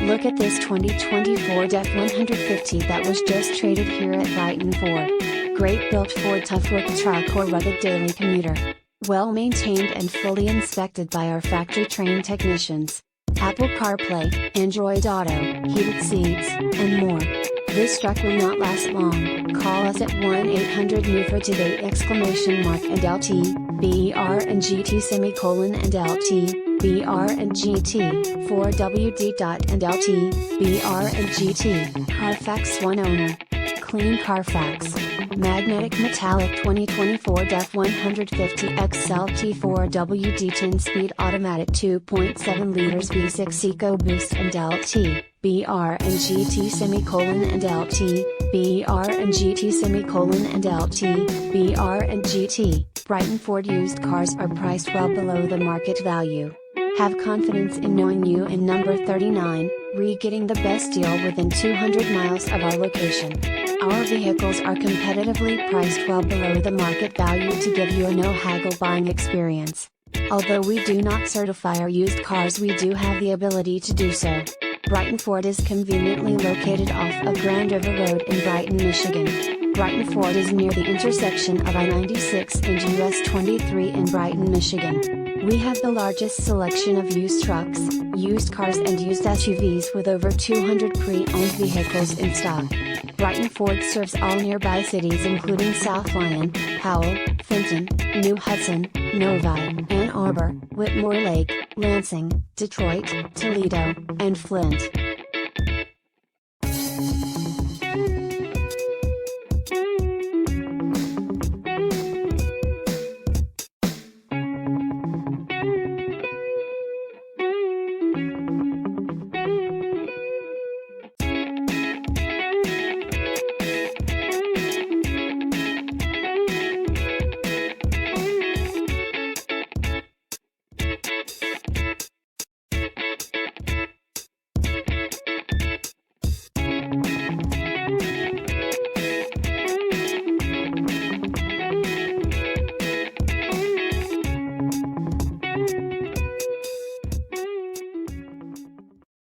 Look at this 2020 Ford F-150 that was just traded here at Brighton Ford. Great built Ford tough look truck or rugged daily commuter. Well maintained and fully inspected by our factory trained technicians. Apple CarPlay, Android Auto, heated seats, and more. This truck will not last long. Call us at 1-800-NEW for today and LT, br&gt and LT, br&gt, 4wd.and-lt, br&gt, CARFAX One-Owner. Clean CARFAX. Magnetic Metallic 2020 Ford F-150 XLT 4WD 10-speed automatic 2.7 liters V6 EcoBoost&lt, br&gt and LT, br&gt and LT, br&gt. Brighton Ford used cars are priced well below the market value. Have confidence in knowing you in number 39, getting the best deal within 200 miles of our location. Our vehicles are competitively priced well below the market value to give you a no haggle buying experience. Although we do not certify our used cars, we do have the ability to do so. Brighton Ford is conveniently located off of Grand River Road in Brighton, Michigan. Brighton Ford is near the intersection of I-96 and US 23 in Brighton, Michigan. We have the largest selection of used trucks, used cars and used SUVs with over 200 pre-owned vehicles in stock. Brighton Ford serves all nearby cities including South Lyon, Howell, Fenton, New Hudson, Novi, Arbor, Whitmore Lake, Lansing, Detroit, Toledo, and Flint.